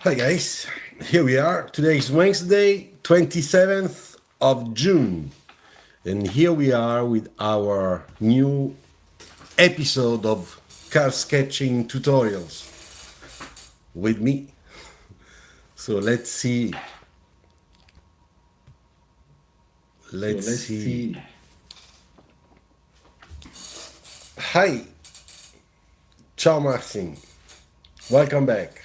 Hi guys, here we are. Today is Wednesday, 27th of June. And here we are with our new episode of car sketching tutorials with me. So let's see. Let's see. Hi, ciao Martin. Welcome back.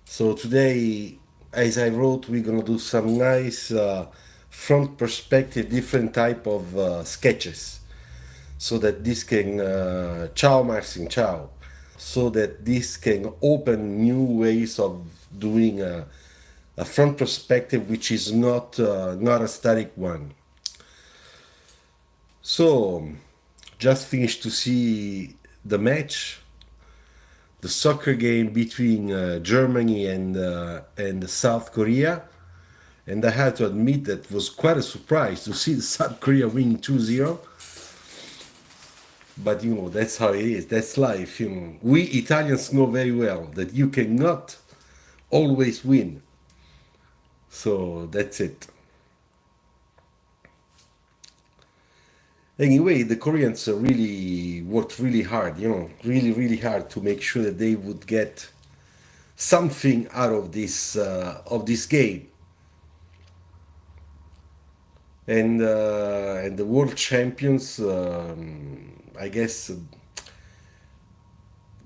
So today, as I wrote, we're gonna do some nice front perspective, different type of sketches, so that this can ciao Marcin, ciao, so that this can open new ways of doing a front perspective, which is not a static one. So just finished to see the match, the soccer game between Germany and South Korea. And I had to admit that it was quite a surprise to see South Korea winning 2-0. But that's how it is. That's life. We Italians know very well that you cannot always win. So that's it. Anyway, the Koreans really worked really hard, really, really hard to make sure that they would get something out of this game. And the world champions, I guess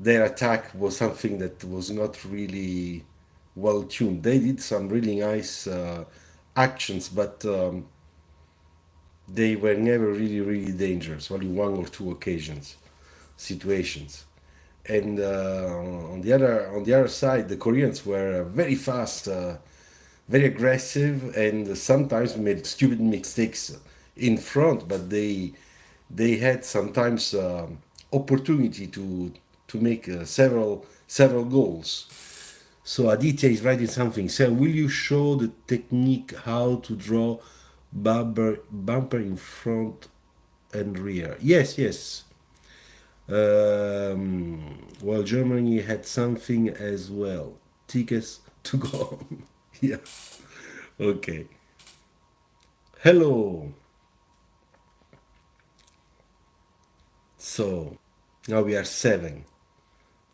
their attack was something that was not really well tuned. They did some really nice actions, but they were never really, really dangerous. Only one or two situations. And on the other side, the Koreans were very fast, very aggressive, and sometimes made stupid mistakes in front. But they had sometimes opportunity to make several goals. So Aditya is writing something. So will you show the technique how to draw bumper in front and rear? Yes, yes. Well, Germany had something as well. Tickets to go. Yeah. Okay. Hello. So now we are seven.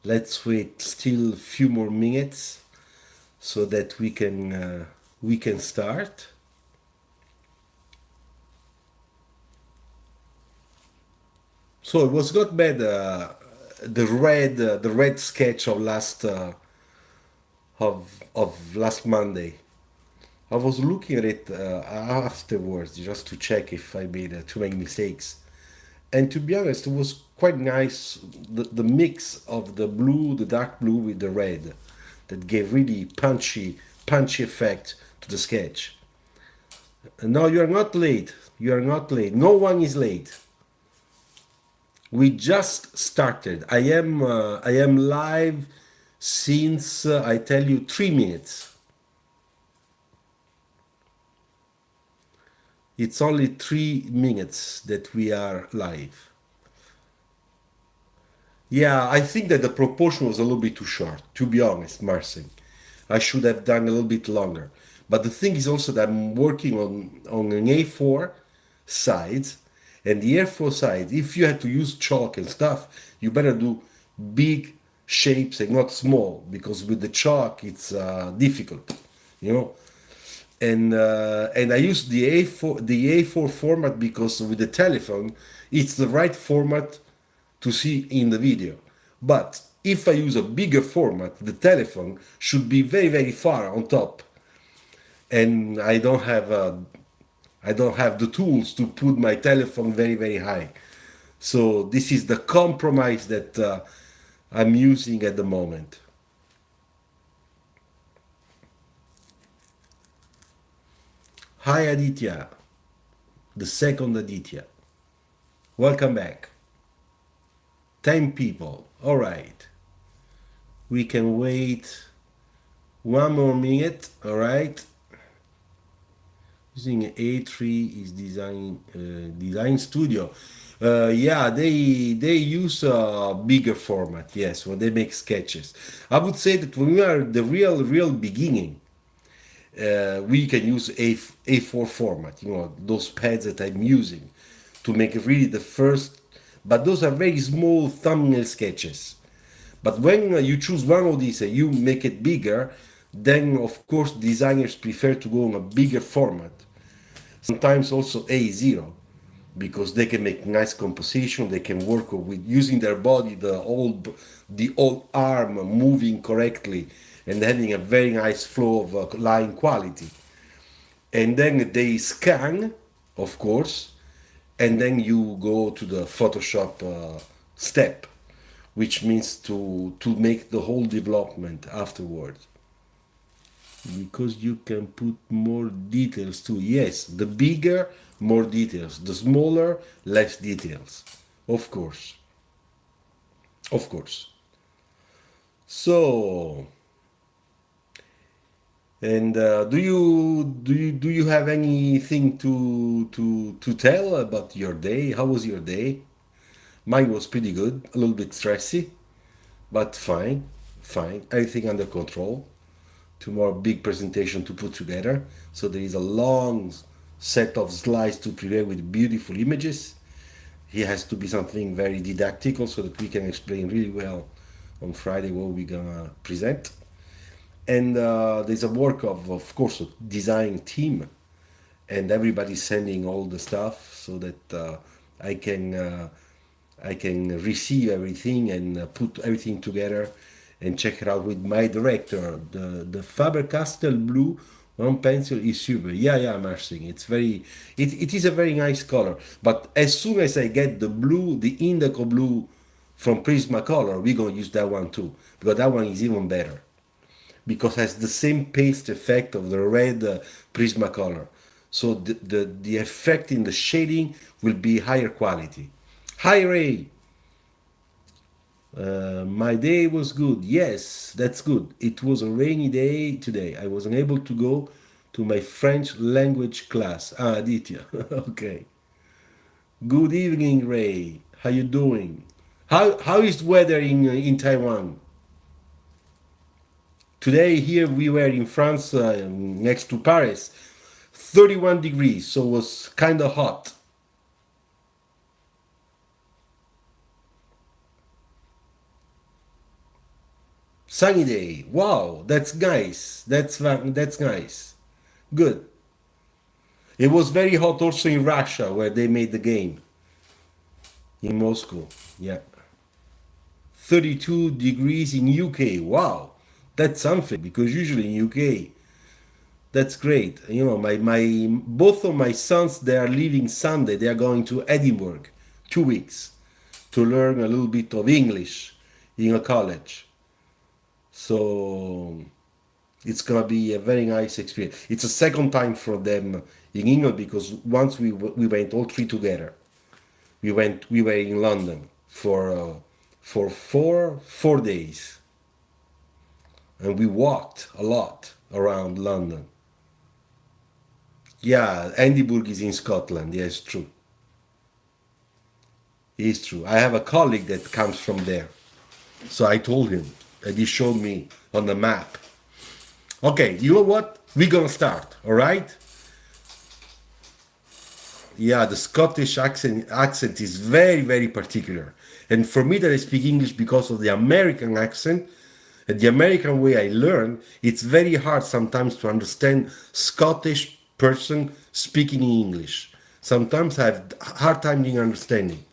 Let's wait still a few more minutes so that we can start. So it was not bad. The red sketch of last Monday. I was looking at it afterwards just to check if I made too many mistakes. And to be honest, it was quite nice. The mix of the blue, the dark blue with the red, that gave really punchy effect to the sketch. No, you are not late. You are not late. No one is late. We just started. I am live since I tell you 3 minutes. It's only 3 minutes that we are live. Yeah, I think that the proportion was a little bit too short, to be honest, Marcin. I should have done a little bit longer. But the thing is also that I'm working on an A4 side, and the A4 side, if you had to use chalk and stuff, you better do big shapes and not small, because with the chalk it's difficult, you know. And I use the A4 format because with the telephone it's the right format to see in the video. But if I use a bigger format, the telephone should be very, very far on top, and I don't have the tools to put my telephone very, very high. So this is the compromise that I'm using at the moment. Hi Aditya, the second Aditya. Welcome back. 10 people. All right. We can wait one more minute. All right. Using A3 is design studio. Yeah, they use a bigger format. Yes, when they make sketches, I would say that when we are the real beginning, we can use A4 format. You know, those pads that I'm using to make really the first. But those are very small thumbnail sketches. But when you choose one of these and you make it bigger, then of course designers prefer to go on a bigger format. Sometimes also A0 because they can make nice composition. They can work with using their body, the old arm moving correctly and having a very nice flow of line quality. And then they scan, of course, and then you go to the Photoshop step, which means to make the whole development afterwards. Because you can put more details too. Yes, the bigger, more details. The smaller, less details. Of course. Of course. So, and do you have anything to tell about your day? How was your day? Mine was pretty good. A little bit stressy, but fine, fine. Everything under control. Tomorrow, big presentation to put together. So there is a long set of slides to prepare with beautiful images. He has to be something very didactical so that we can explain really well on Friday what we're gonna present. And there's a work of course, a design team, and everybody's sending all the stuff so that I can I can receive everything and put everything together and check it out with my director. The Faber-Castell blue one pencil is super. Yeah, yeah, Marcin. It is a very nice color. But as soon as I get the blue, the indigo blue from Prismacolor, we're gonna use that one too because that one is even better because it has the same paste effect of the red Prismacolor. So the effect in the shading will be higher quality. Hi Ray, my day was good. Yes, that's good. It was a rainy day today. I was unable to go to my French language class. Ah, Aditya. Okay. Good evening, Ray. How you doing? How is the weather in Taiwan? Today here we were in France, next to Paris, 31 degrees, so it was kind of hot. Sunny day. Wow, that's nice. That's nice. Good. It was very hot also in Russia where they made the game in Moscow. Yeah. 32 degrees in UK. Wow. That's something because usually in UK that's great. You know, my both of my sons they are leaving Sunday. They are going to Edinburgh 2 weeks to learn a little bit of English in a college. So it's gonna be a very nice experience. It's a second time for them in England because once we went all three together. We were in London for four days, and we walked a lot around London. Yeah, Edinburgh is in Scotland. Yes, true. It's true. I have a colleague that comes from there, so I told him, and he showed me on the map. Okay, you know what? We're gonna start. All right? Yeah, the Scottish accent is very particular, and for me that I speak English because of the American accent and the American way I learn, it's very hard sometimes to understand Scottish person speaking in English. Sometimes I have hard time in understanding.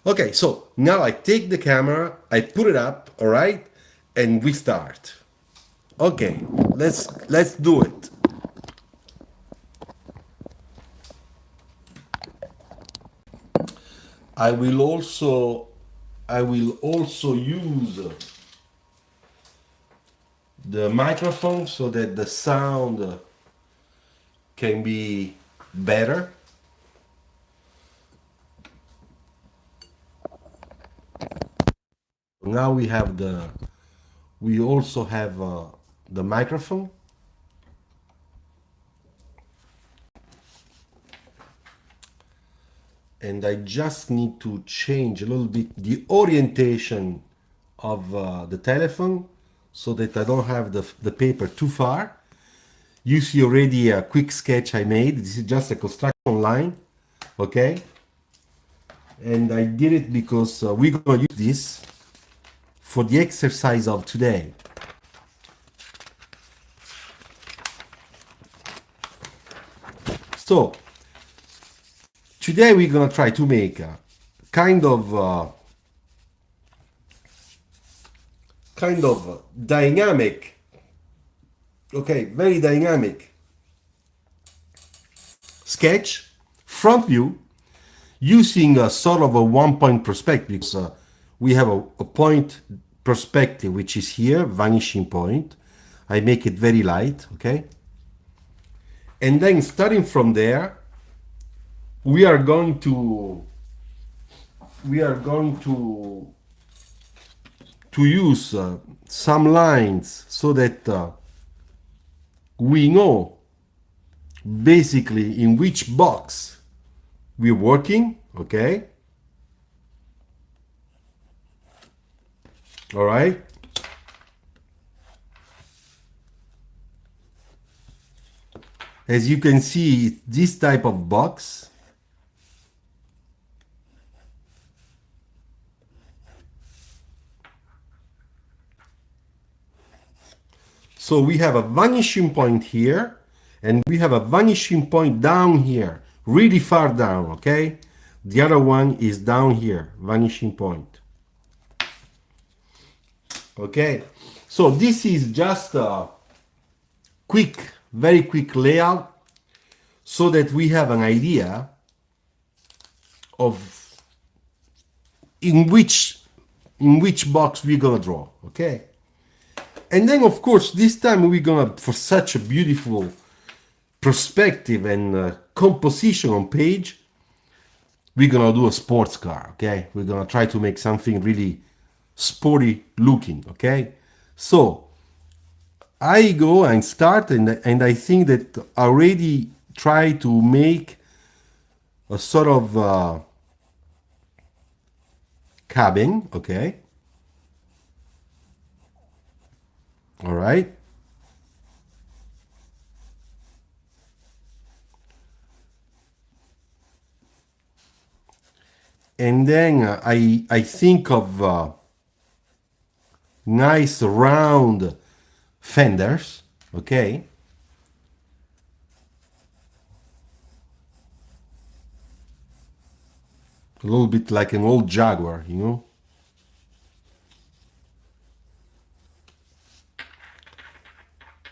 Okay, so now I take the camera, I put it up, all right, and we start. Okay, let's do it. I will also I will also use the microphone so that the sound can be better. Now we also have the microphone. and I just need to change a little bit the orientation of the telephone so that I don't have the paper too far. You see already a quick sketch I made. This is just a construction line, okay? And I did it because we're gonna use this for the exercise of today. So today we're gonna try to make a kind of dynamic, okay, very dynamic sketch, front view, using a sort of a one-point perspective, because we have a point perspective, which is here, vanishing point. I make it very light, okay? And then starting from there, we are going to use some lines so that we know basically in which box we're working, okay? All right. As you can see, this type of box. So we have a vanishing point here, and we have a vanishing point down here, really far down, okay? The other one is down here, vanishing point. Okay, so this is just a quick, very quick layout so that we have an idea of in which box we're gonna draw, okay? And then, of course, this time we're gonna, for such a beautiful perspective and composition on page, we're gonna do a sports car, okay? We're gonna try to make something really sporty looking, okay? So I go and start, and I think that I already try to make a sort of cabin, okay? All right. And then I think of nice round fenders, okay? A little bit like an old Jaguar, you know?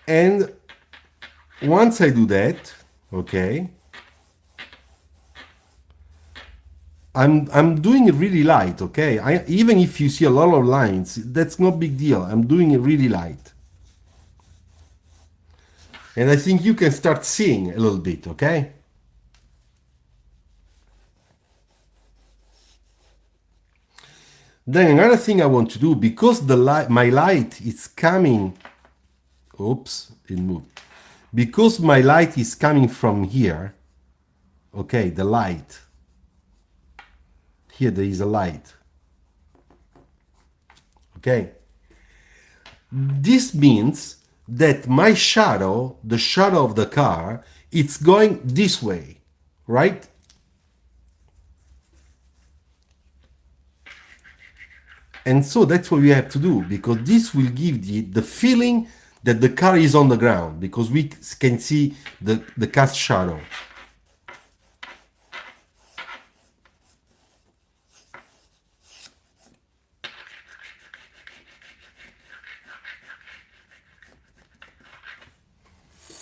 And once I do that, okay, I'm doing it really light, okay? Even if you see a lot of lines, that's no big deal. I'm doing it really light. And I think you can start seeing a little bit, okay? Then another thing I want to do, because my light is coming, oops, it moved. Because my light is coming from here, okay, the light. Here there is a light. Okay. This means that my shadow, the shadow of the car, it's going this way, right? And so that's what we have to do, because this will give the feeling that the car is on the ground, because we can see the cast shadow.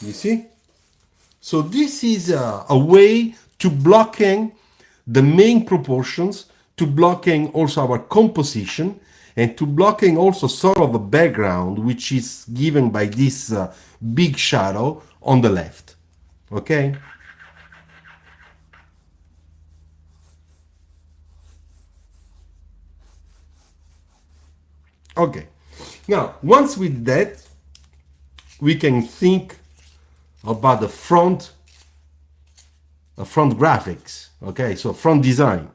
You see? So this is a way to blocking the main proportions, to blocking also our composition, and to blocking also sort of a background which is given by this big shadow on the left. Okay? Okay. Now, once with that, we can think about the front front graphics, okay, so front design,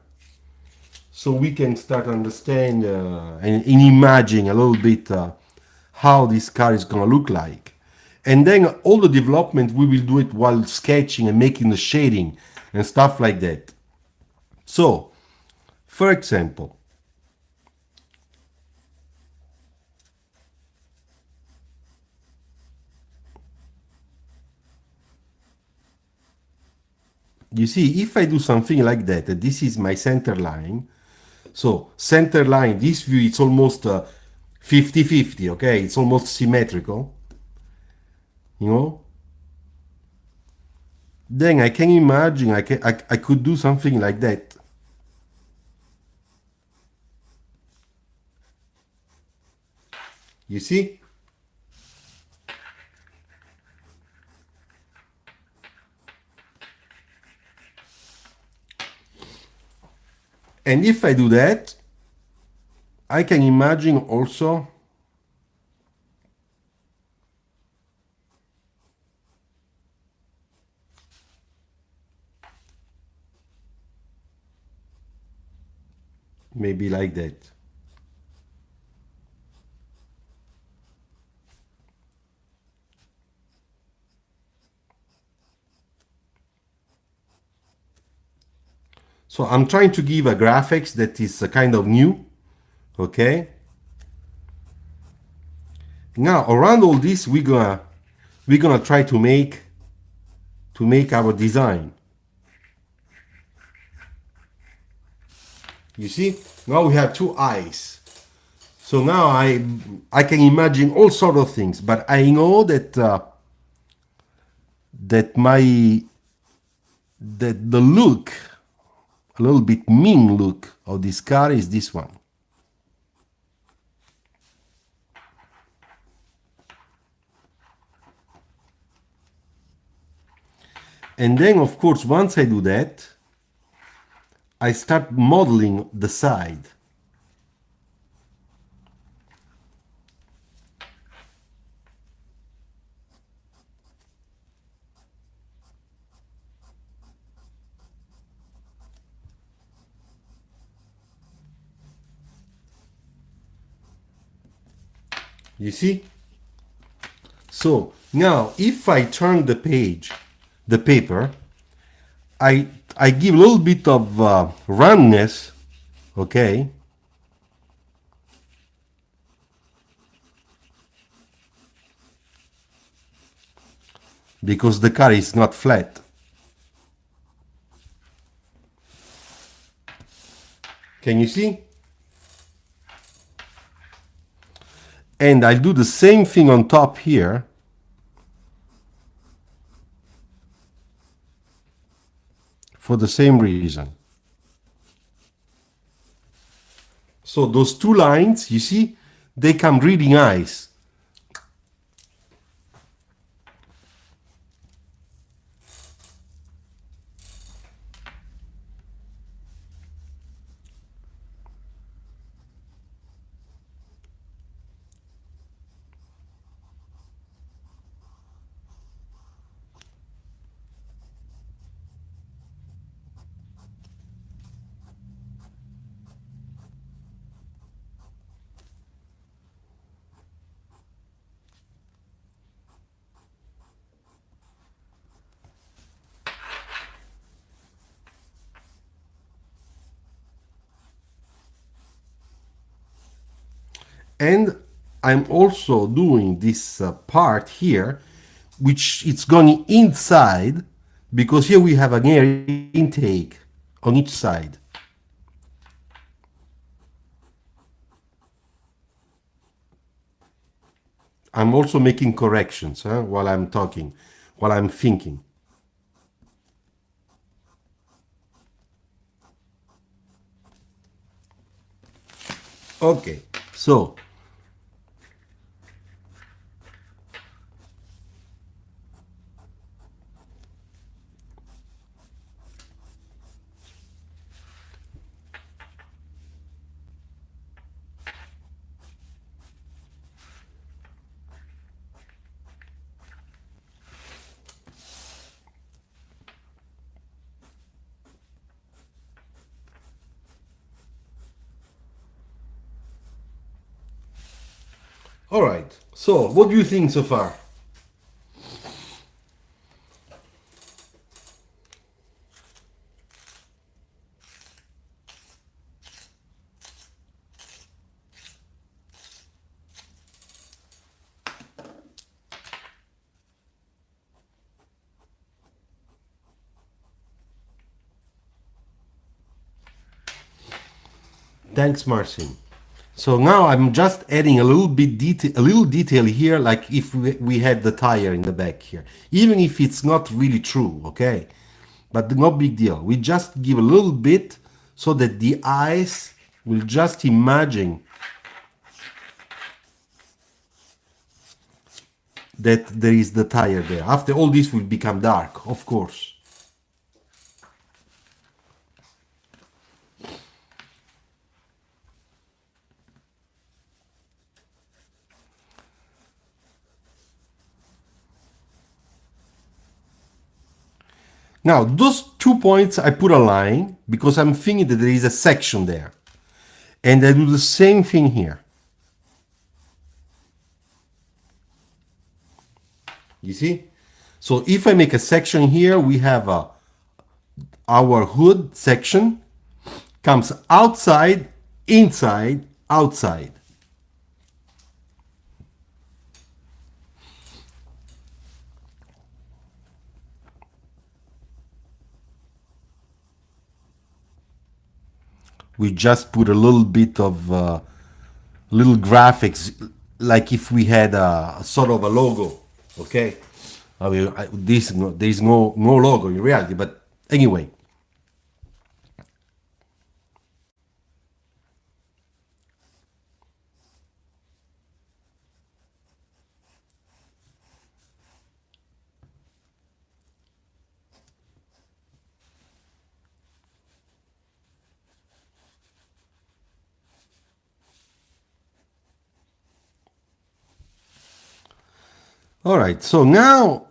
so we can start understand and imagine a little bit how this car is gonna look like. And then all the development we will do it while sketching and making the shading and stuff like that. So, for example, you see, if I do something like that, this is my center line. So center line, this view, it's almost 50-50, okay? It's almost symmetrical, you know? Then I can imagine I could do something like that. You see? And if I do that, I can imagine also maybe like that. So I'm trying to give a graphics that is kind of new, okay? Now around all this, we're gonna try to make our design. You see, now we have two eyes. So now I can imagine all sort of things, but I know that that my that the look, a little bit mean look of this car is this one. And then, of course, once I do that, I start modeling the side. You see? So now, if I turn the page, the paper, I give a little bit of roundness, okay? Because the car is not flat. Can you see? And I'll do the same thing on top here. For the same reason. So those two lines, you see, they come really nice. And I'm also doing this part here, which it's going inside, because here we have an air intake on each side. I'm also making corrections while I'm talking, while I'm thinking. Okay, so All right. So, what do you think so far? Thanks, Marcin. So now I'm just adding a little detail here, like if we had the tire in the back here, even if it's not really true, okay? But no big deal. We just give a little bit so that the eyes will just imagine that there is the tire there. After all, this will become dark, of course. Now, those 2 points, I put a line because I'm thinking that there is a section there. And I do the same thing here. You see? So if I make a section here, we have our hood section comes outside, inside, outside. We just put a little bit of little graphics, like if we had a sort of a logo. Okay, I mean, there's no logo in reality, but anyway. All right, so now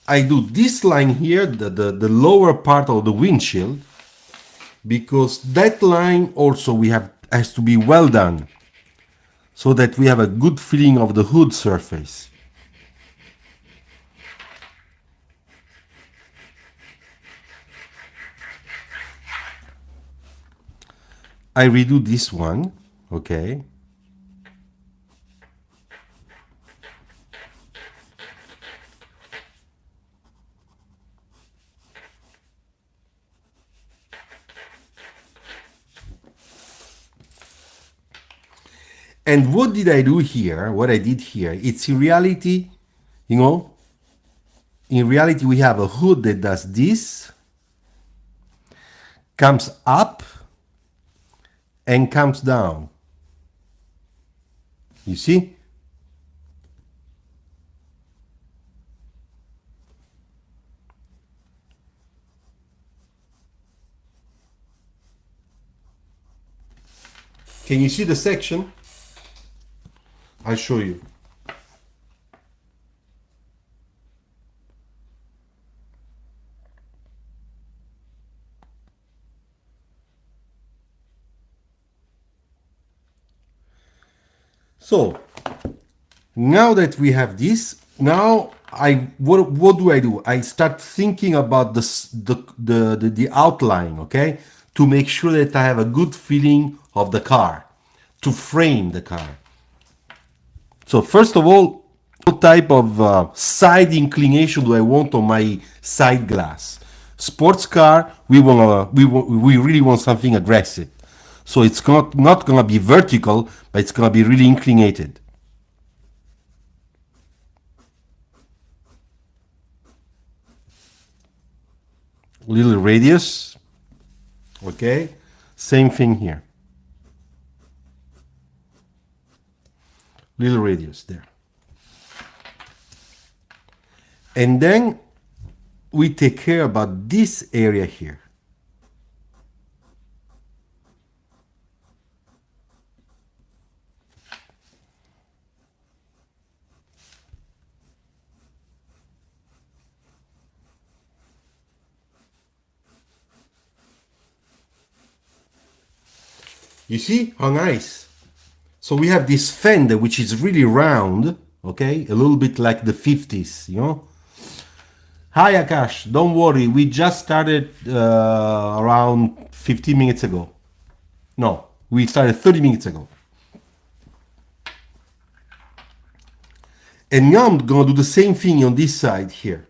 I do this line here, the lower part of the windshield, because that line also has to be well done, so that we have a good feeling of the hood surface. I redo this one, okay. And what did I do here? What I did here, it's in reality, you know, in reality we have a hood that does this, comes up, and comes down. You see? Can you see the section? I'll show you. So now that we have this, now what do I do? I start thinking about the outline, okay, to make sure that I have a good feeling of the car, to frame the car. So first of all, what type of side inclination do I want on my side glass? Sports car, we really want something aggressive. So it's not gonna be vertical, but it's gonna be really inclinated. Little radius, okay. Same thing here. Little radius there. And then we take care about this area here. You see how nice? So we have this fender which is really round, okay, a little bit like the 50s, you know. Hi Akash, don't worry, we just started around 15 minutes ago. No, we started 30 minutes ago. And now I'm gonna do the same thing on this side here.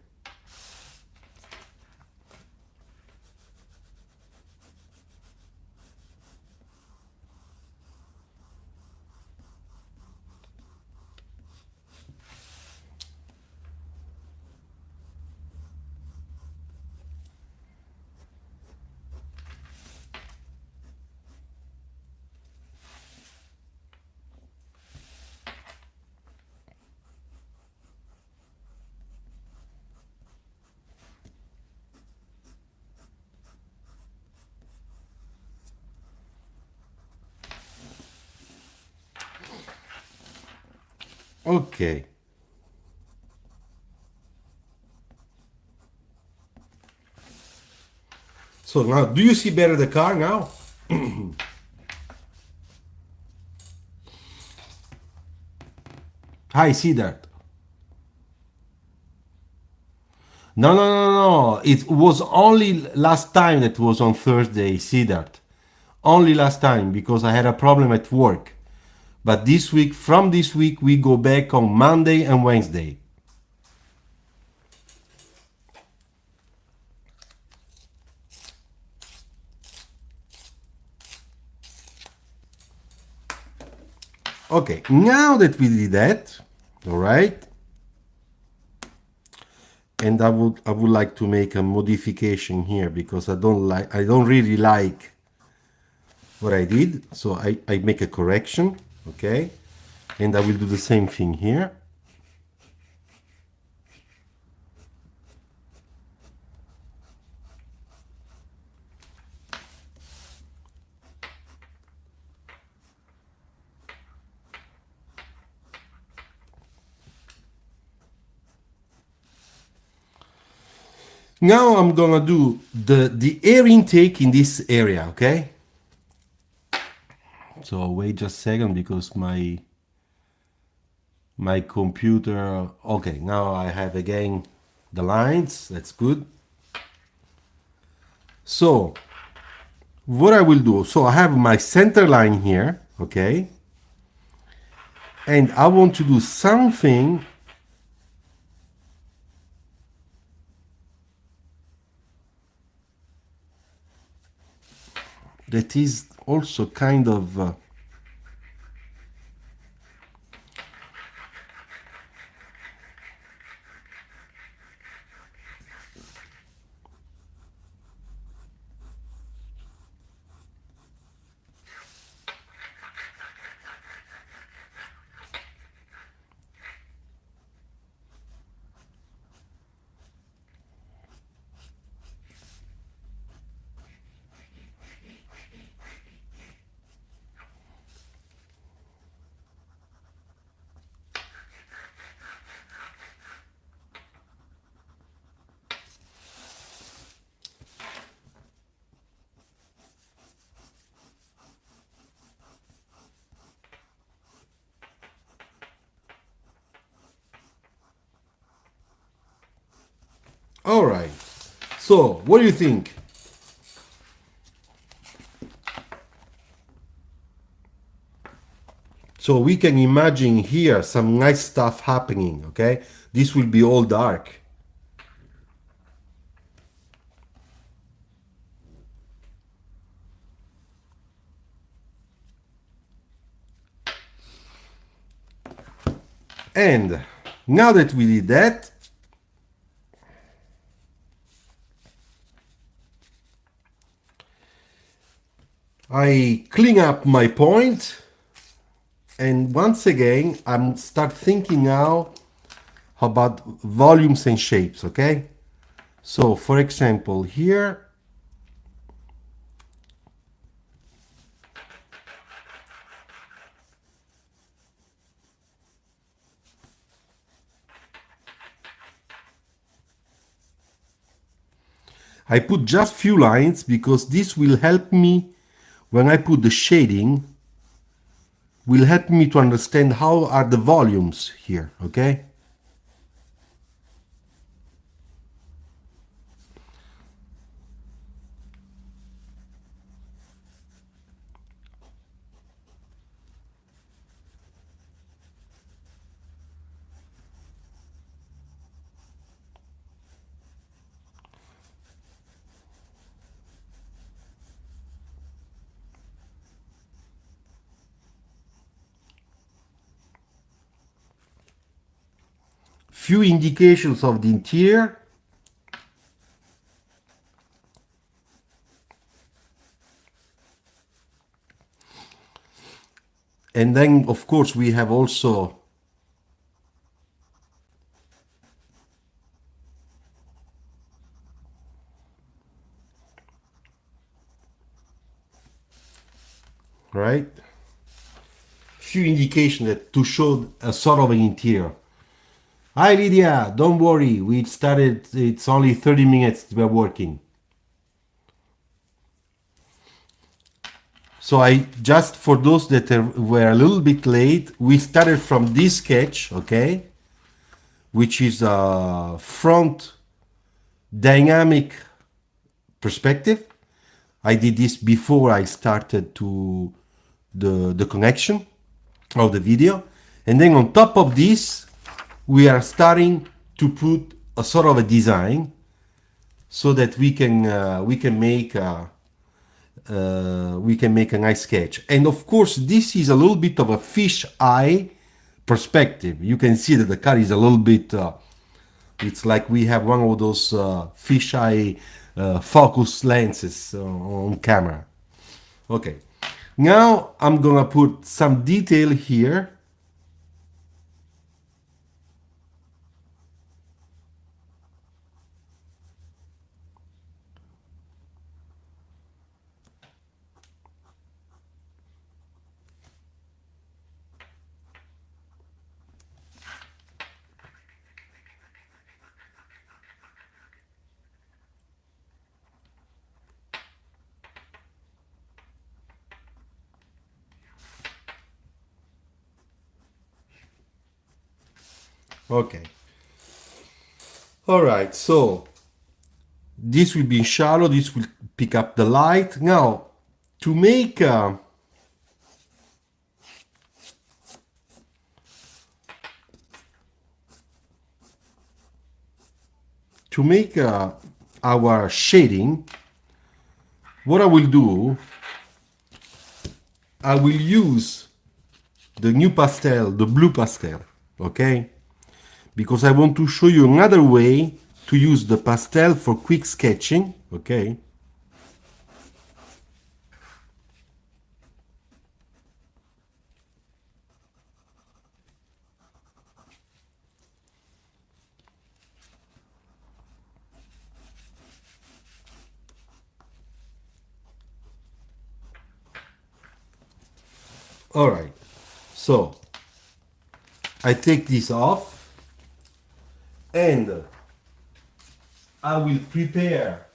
Okay. So now, do you see better the car now? Hi, see that? No, no, no, no. It was only last time that was on Thursday, see that? Only last time because I had a problem at work. But this week, from this week, we go back on Monday and Wednesday. Okay, now that we did that, all right, and I would like to make a modification here because I don't really like what I did, so I make a correction, okay, and I will do the same thing here. Now I'm gonna do the air intake in this area, okay? So wait just a second because my computer, okay, now I have again the lines, that's good. So what I will do, so I have my center line here, okay? And I want to do something that is also kind of all right. So what do you think? So we can imagine here some nice stuff happening, okay? This will be all dark. And now that we did that, I clean up my point, and once again I'm start thinking now about volumes and shapes, okay? So for example here I put just few lines because this will help me when I put the shading will help me to understand how are the volumes here, okay? Few indications of the interior. And then, of course, we have also right, few indications that to show a sort of an interior. Hi Lydia, don't worry, we started, it's only 30 minutes we're working. So I just, for those that were a little bit late, we started from this sketch, okay, which is a front dynamic perspective. I did this before I started to the connection of the video. And then on top of this, we are starting to put a sort of a design so that we can make a nice sketch. And of course, this is a little bit of a fish eye perspective. You can see that the car is a little bit, it's like we have one of those fish eye focus lenses on camera. Okay, now I'm gonna put some detail here. Okay. All right, so this will be shallow, this will pick up the light. Now, to make our shading, what I will do, I will use the new pastel, the blue pastel, okay? Because I want to show you another way to use the pastel for quick sketching, okay? All right, so I take this off and I will prepare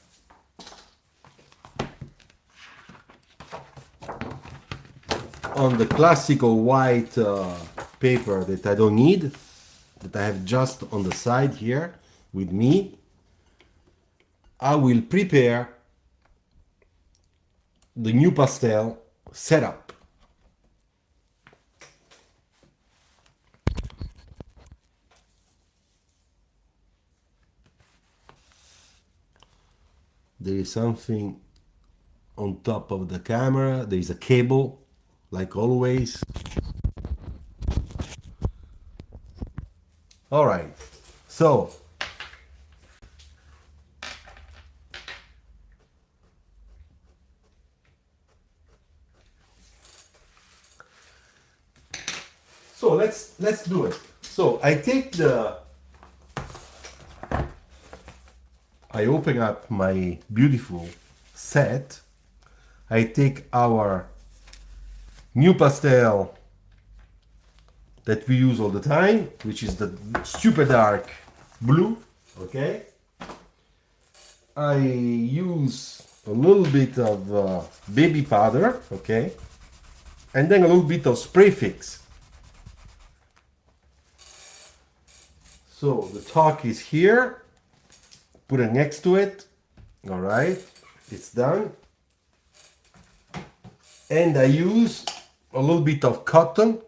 on the classical white paper that I don't need, that I have just on the side here with me. I will prepare the new pastel setup. There is something on top of the camera. There is a cable, like always. All right, so let's do it. So I open up my beautiful set. I take our new pastel that we use all the time, which is the super dark blue, okay? I use a little bit of baby powder, okay? and then a little bit of spray fix. So the talk is here, put it next to it. All right, it's done. And I use a little bit of cotton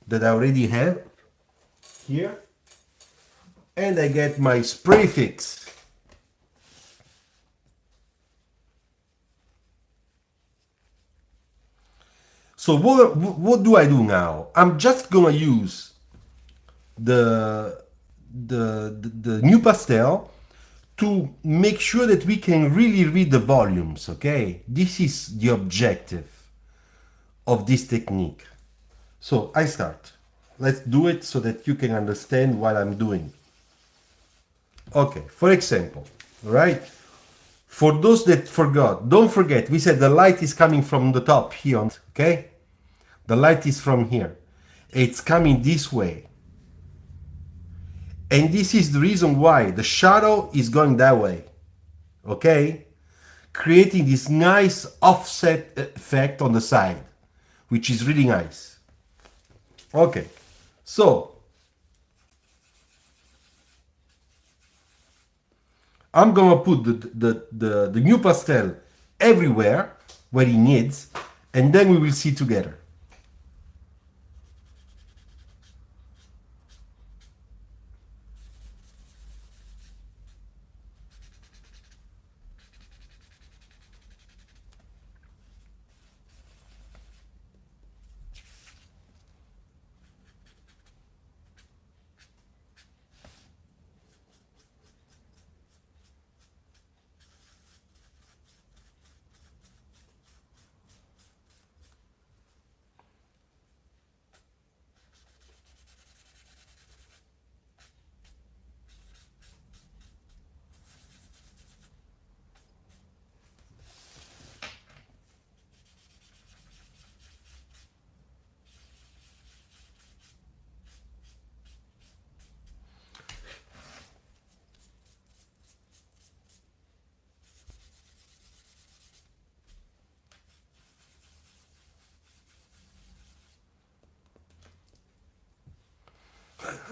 that I already have here, and I get my spray fix. So what do I do now? I'm just gonna use the new pastel to make sure that we can really read the volumes, okay? This is the objective of this technique. So I start. Let's do it so that you can understand what I'm doing. Okay, for example, right? For those that forgot, don't forget, we said the light is coming from the top here, okay? The light is from here. It's coming this way. And this is the reason why the shadow is going that way, okay? Creating this nice offset effect on the side, which is really nice. Okay, so I'm gonna put the new pastel everywhere where it needs, and then we will see together.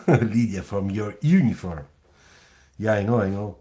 Lydia, from your uniform. Yeah, I know.